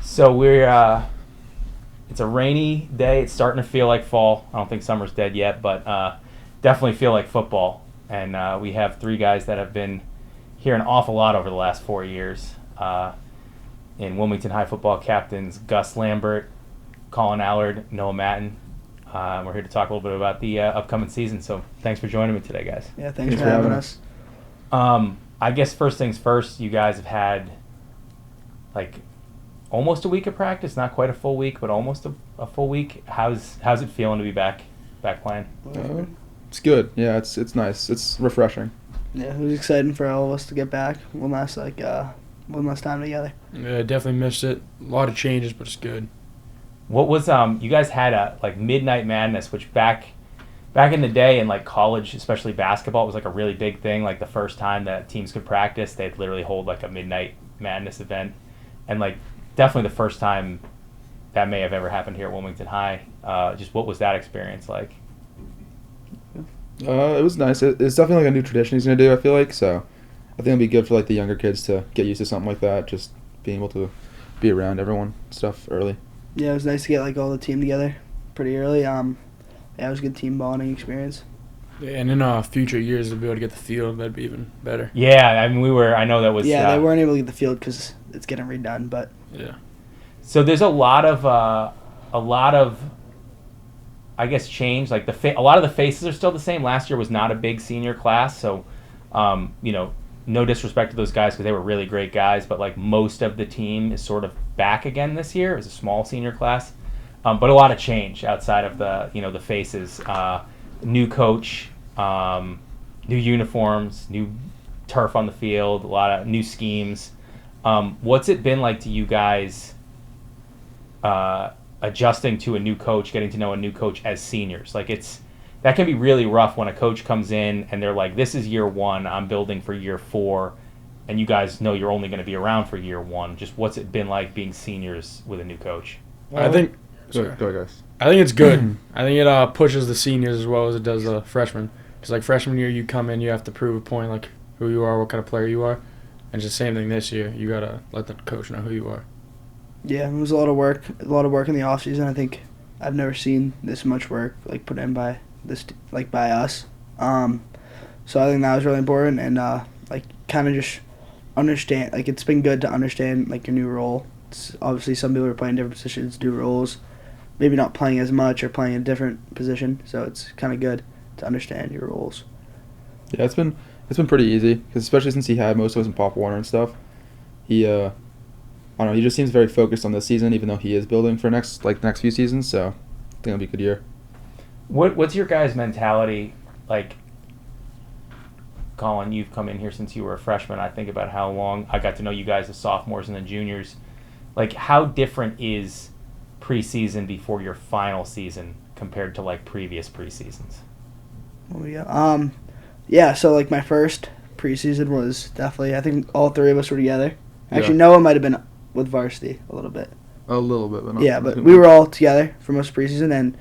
So we're it's a rainy day. It's starting to feel like fall. I don't think summer's dead yet, but definitely feel like football. And we have three guys that have been here an awful lot over the last 4 years. In Wilmington High football captains Gus Lambert, Colin Allard, Noah Matton. We're here to talk a little bit about the upcoming season. So thanks for joining me today, guys. Yeah, thanks for having us. I guess first things first, you guys have had like almost a week of practice, not quite a full week, but almost a full week. How's it feeling to be back playing? It's good. Yeah, it's nice. It's refreshing. Yeah, it was exciting for all of us to get back one last time together. Yeah, definitely missed it. A lot of changes, but it's good. What was you guys had a like Midnight Madness, which back in the day in like college, especially basketball, it was like a really big thing. Like the first time that teams could practice, they'd literally hold like a Midnight Madness event, and like definitely the first time that may have ever happened here at Wilmington High. Just what was that experience like? It was nice. It's definitely like a new tradition he's gonna do. I feel like so. I think it'll be good for like the younger kids to get used to something like that. Just being able to be around everyone and stuff early. Yeah, it was nice to get like all the team together pretty early. Yeah, it was a good team bonding experience. Yeah, and in future years, to be able to get the field, that'd be even better. Yeah, I mean I know that was. Yeah, they weren't able to get the field because it's getting redone, but. Yeah. So there's a lot of I guess change. Like a lot of the faces are still the same. Last year was not a big senior class, so no disrespect to those guys because they were really great guys, but like most of the team is sort of back again this year. It was a small senior class, but a lot of change outside of the faces. New coach, new uniforms, new turf on the field, a lot of new schemes. What's it been like to you guys adjusting to a new coach, getting to know a new coach as seniors? Like that can be really rough when a coach comes in and they're like, this is year one, I'm building for year 4, and you guys know you're only going to be around for year 1. Just what's it been like being seniors with a new coach? I think Go guys. I think it's good. I think it pushes the seniors as well as it does the freshmen. Because like freshman year, you come in, you have to prove a point, like who you are, what kind of player you are. And it's the same thing this year. You got to let the coach know who you are. Yeah, it was a lot of work in the off season. I think I've never seen this much work like put in by by us. So I think that was really important, and kind of just understand. Like it's been good to understand like your new role. It's obviously some people are playing different positions, do roles, maybe not playing as much or playing a different position. So it's kind of good to understand your roles. Yeah, it's been pretty easy because especially since he had most of us in Pop Warner and stuff, he I don't know, he just seems very focused on this season, even though he is building for the next few seasons. So I think it'll be a good year. What's your guys' mentality like? Colin, you've come in here since you were a freshman. I think about how long I got to know you guys as sophomores and then juniors. Like, how different is preseason before your final season compared to like previous preseasons? Oh yeah. Yeah. So like my first preseason was definitely. I think all three of us were together. Actually, Noah might have been with varsity a little bit. A little bit, but not. Yeah, but we were all together for most preseason, and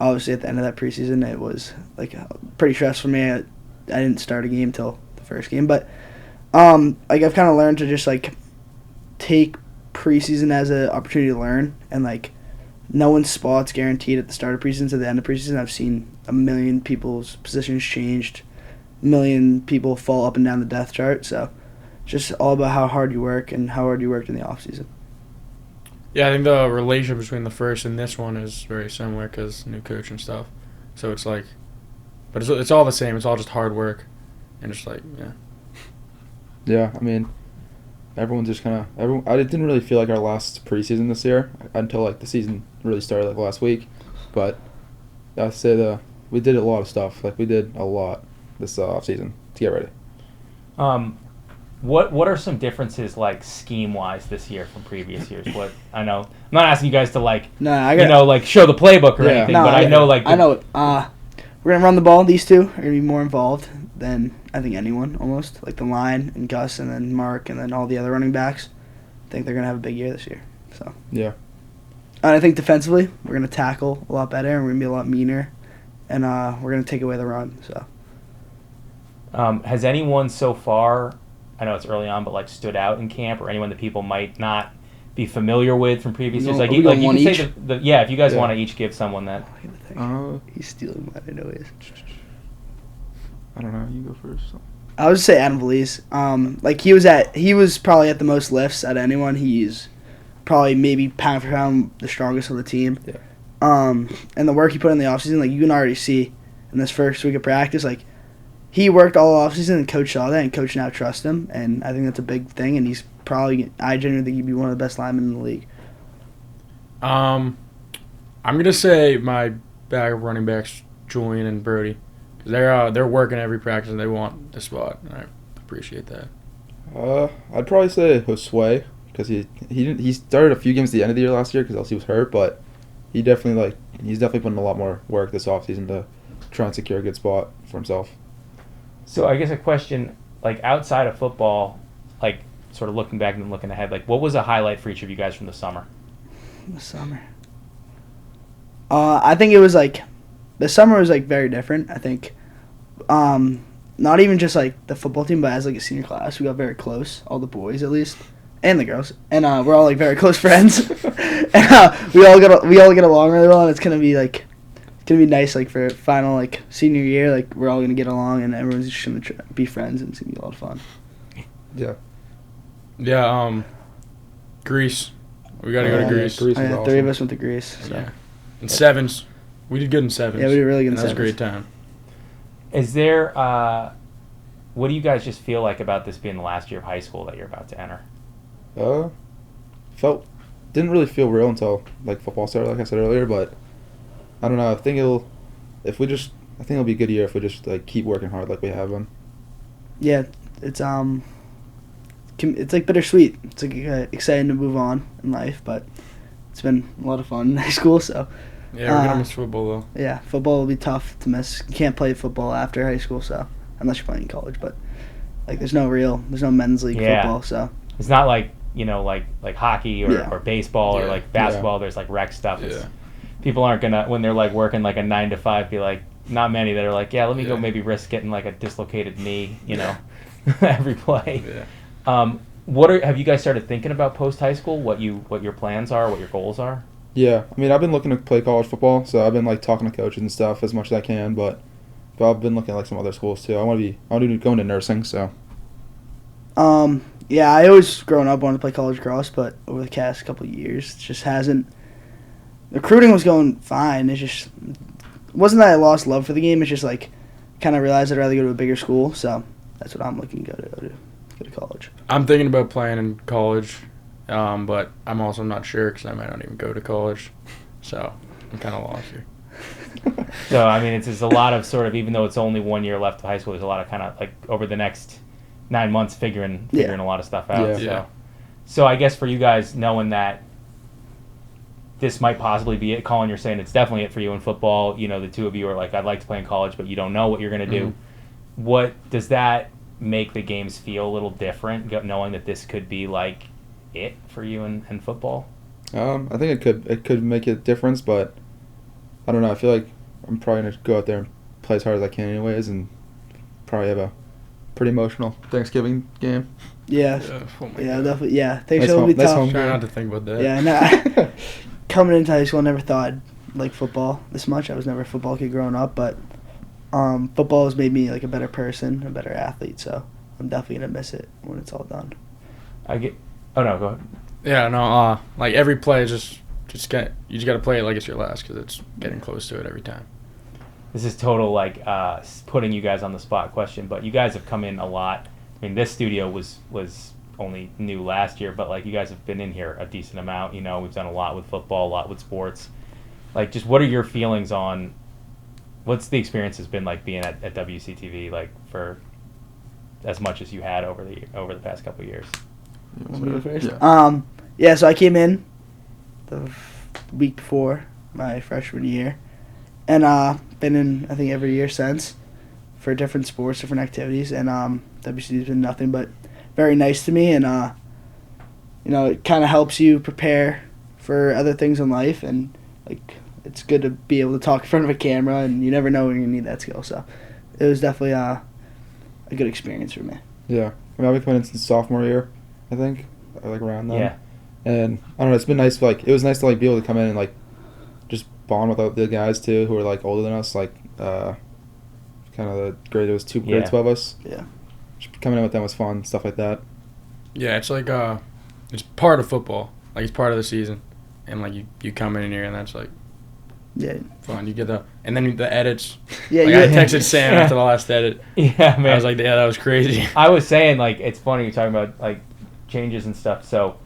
obviously at the end of that preseason, it was like pretty stressful for me. I didn't start a game till the first game, but like I've kind of learned to just like take preseason as an opportunity to learn, and like no one's spot's guaranteed at the start of preseason to the end of preseason. I've seen a million people's positions changed, a million people fall up and down the depth chart, so it's just all about how hard you work and how hard you worked in the off season. Yeah, I think the relationship between the first and this one is very similar because new coach and stuff. So it's like, but it's all the same. It's all just hard work, and just like Yeah, I mean, everyone's just kind of I didn't really feel like our last preseason this year until like the season really started like last week, but I said we did a lot of stuff. Like we did a lot this off season to get ready. What are some differences like scheme wise this year from previous years? What I know, I'm not asking you guys to like like show the playbook or anything, but I know like I know. We're gonna run the ball. These two are gonna be more involved than I think anyone almost. Like the line and Gus and then Mark and then all the other running backs. I think they're gonna have a big year this year. So yeah. And I think defensively we're gonna tackle a lot better and we're gonna be a lot meaner, and we're gonna take away the run. So. Has anyone so far, I know it's early on, but like stood out in camp, or anyone that people might not be familiar with from previous years? Are Like, we you going one can each? say yeah, if you guys Yeah. want to each give someone that. He's stealing mine. I know he is. I don't know. You go first. I would say Adam Vlies. Like he was probably at the most lifts out of anyone. He's probably maybe pound for pound the strongest of the team. Yeah. And the work he put in the offseason, like you can already see in this first week of practice, like he worked all offseason and coach saw that and coach now trusts him, and I think that's a big thing, and he's probably, I genuinely think he'd be one of the best linemen in the league. I'm gonna say my backup running backs, Julian and Brody, because they're working every practice and they want the spot. And I appreciate that. I'd probably say Josue because he started a few games at the end of the year last year because LC was hurt, but he's definitely putting in a lot more work this offseason to try and secure a good spot for himself. So I guess a question, like outside of football, like sort of looking back and looking ahead, like what was a highlight for each of you guys from the summer? The summer. I think it was like, the summer was like very different. I think, not even just like the football team, but as like a senior class, we got very close. All the boys at least, and the girls, and we're all like very close friends. And we all get along really well, and it's gonna be nice like for final like senior year. Like we're all gonna get along, and everyone's just gonna be friends, and it's gonna be a lot of fun. Yeah. Yeah. Greece. We gotta go to Greece. Greece was Yeah, awesome. 3 of us went to Greece. So. Yeah. In sevens, we did good in sevens. Yeah, we did really good in and that was a sevens. great time. Is there, what do you guys just feel like about this being the last year of high school that you're about to enter? Didn't really feel real until like football started, like I said earlier. But I don't know. I think it'll be a good year if we just like keep working hard like we have been. Yeah, it's like bittersweet. It's like exciting to move on in life, but it's been a lot of fun in high school. So Yeah, we're gonna miss football though. yeah, football will be tough to miss. You can't play football after high school, so unless you're playing college. But like, there's no men's league football. So It's not like, like hockey or baseball or Yeah. like basketball. There's like rec stuff. Yeah. People aren't gonna, when they're like working like a 9 to 5, be like, not many that are like, yeah, let me go Yeah. maybe risk getting like a dislocated knee, every play. Yeah. Have you guys started thinking about post high school? What your plans are? What your goals are? Yeah, I mean, I've been looking to play college football, so I've been like talking to coaches and stuff as much as I can. But I've been looking at like some other schools too. I want to go into nursing. So yeah, I always growing up wanted to play college cross, but over the past couple of years, it just hasn't. Recruiting was going fine. It just wasn't that I lost love for the game. It's just like kind of realized I'd rather go to a bigger school. So that's what I'm looking to go to college. I'm thinking about playing in college, but I'm also not sure because I might not even go to college. So I'm kind of lost here. So I mean, it's a lot of sort of, even though it's only 1 year left of high school, there's a lot of kind of like over the next 9 months figuring a lot of stuff out. Yeah. So I guess for you guys, knowing that this might possibly be it, Colin, you're saying it's definitely it for you in football. The two of you are like, I'd like to play in college, but you don't know what you're going to do. What does that make the games feel a little different, knowing that this could be like it for you in football? I think it could make a difference, but I don't know. I feel like I'm probably gonna go out there and play as hard as I can anyways, and probably have a pretty emotional Thanksgiving game. Yeah, Oh my yeah, God. definitely. Yeah, Thanksgiving will be Nice tough. home Try not to think about that. Yeah, no. Coming into high school, I never thought I'd like football this much. I was never a football kid growing up, but football has made me like a better person, a better athlete. So I'm definitely gonna miss it when it's all done. Oh no, go ahead. Yeah, no, like every play is you just got to play it like it's your last because it's getting close to it every time. This is total like putting you guys on the spot question, but you guys have come in a lot. I mean, this studio was only new last year, but like you guys have been in here a decent amount. We've done a lot with football, a lot with sports. Like, just what are your feelings on what's the experience has been like being at WCTV, like for as much as you had over the past couple of years? Want me to go first? Yeah. Yeah, so I came in the week before my freshman year, and been in I think every year since for different sports, different activities, and WCTV's been nothing but very nice to me, and it kind of helps you prepare for other things in life, and like it's good to be able to talk in front of a camera, and you never know when you need that skill. So it was definitely a good experience for me. Yeah. I mean, I've been playing since sophomore year, I think, or like around then. Yeah. And I don't know, it's been nice. Like, it was nice to like be able to come in and like just bond with the guys too who are like older than us. Like, kind of the grade. It was 2 grades above us. Yeah. Just coming in with them was fun. Stuff like that. Yeah, it's like it's part of football. Like, it's part of the season, and like you come in here and that's like Yeah. fun. You get and then the edits. Yeah. Like, I texted Sam after the last edit. Yeah, man. I was like, yeah, that was crazy. I was saying, like, it's funny you're talking about, like, changes and stuff. So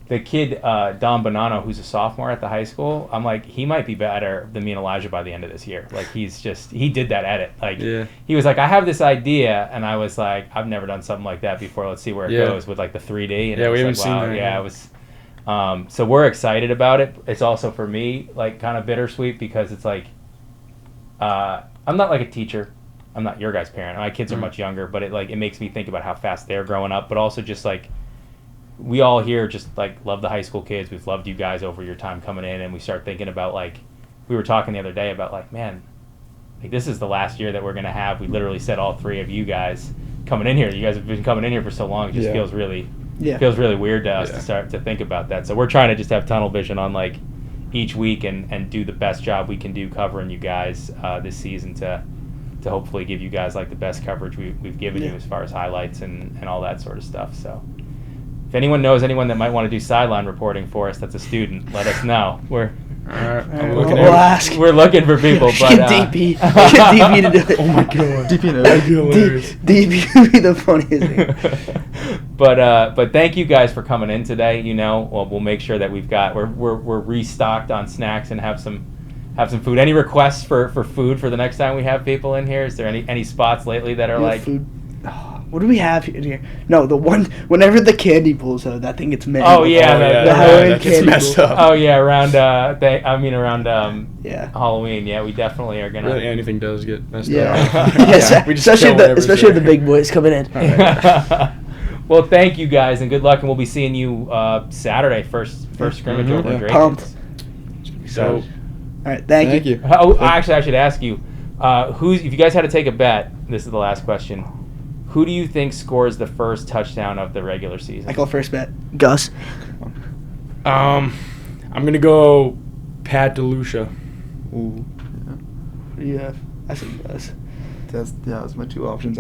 the kid, Don Bonanno, who's a sophomore at the high school, I'm like, he might be better than me and Elijah by the end of this year. Like, he did that edit. Like, he was like, I have this idea, and I was like, I've never done something like that before. Let's see where it goes with, like, the 3D. And we haven't like, seen wow, that. Yeah, it was... so we're excited about it. It's also, for me, like, kind of bittersweet because it's like, I'm not like a teacher. I'm not your guys' parent. My kids are much younger, but it makes me think about how fast they're growing up. But also just like, we all here just like love the high school kids. We've loved you guys over your time coming in, and we start thinking about, like, we were talking the other day about, like, man, like, this is the last year that we're gonna have. We literally said all three of you guys coming in here. You guys have been coming in here for so long. It just feels really weird to us to start to think about that. So we're trying to just have tunnel vision on, like, each week and do the best job we can do covering you guys this season to hopefully give you guys, like, the best coverage we've given you as far as highlights and all that sort of stuff. So if anyone knows anyone that might want to do sideline reporting for us that's a student, let us know. We're We'll ask. We're looking for people, but Get DP. Get DP to do it. Oh my god. DP knows. DP would be the funniest thing. But thank you guys for coming in today. We'll make sure that we're restocked on snacks and have some food. Any requests for food for the next time we have people in here? Is there any spots lately that are like food? What do we have in here? No, the one whenever the candy pulls out, that thing gets mad. Oh yeah, the Halloween that gets candy messed pool. up. Oh yeah, around Yeah. Halloween. Yeah, we definitely are gonna. Really, anything does get messed Yeah. up. Yeah. We just especially kill whatever's especially there. the big boys coming in. Well, thank you guys and good luck, and we'll be seeing you Saturday first scrimmage over at Drake. Pumped. So, All right, thank you. Oh, actually, I should ask you, if you guys had to take a bet, this is the last question. Who do you think scores the first touchdown of the regular season? I call first bet. Gus. I'm gonna go Pat DeLucia. Ooh. Yeah, I said Gus. That's my two options.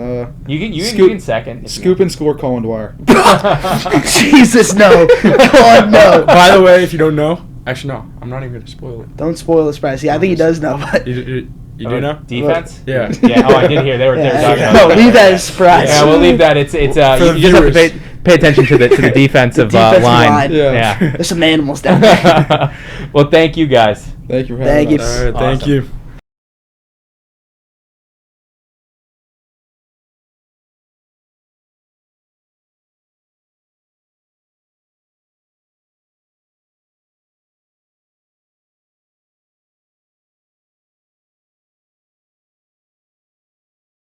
You can second. Scoop and score Colin Dwyer. Jesus, no. God, no. By the way, if you don't know, actually no, I'm not even gonna spoil it. Don't spoil the surprise. Yeah, I think he does know, but... You do know? Defense? Yeah. Yeah. Oh, I did hear they were talking about No, that. leave that as a surprise. Yeah, we'll leave that. It's For you the just have to viewers. pay attention to the defensive, Defensive line. Yeah. There's some animals down there. Well, thank you guys. Thank you for Thank having you. us. All right, thank Awesome. you.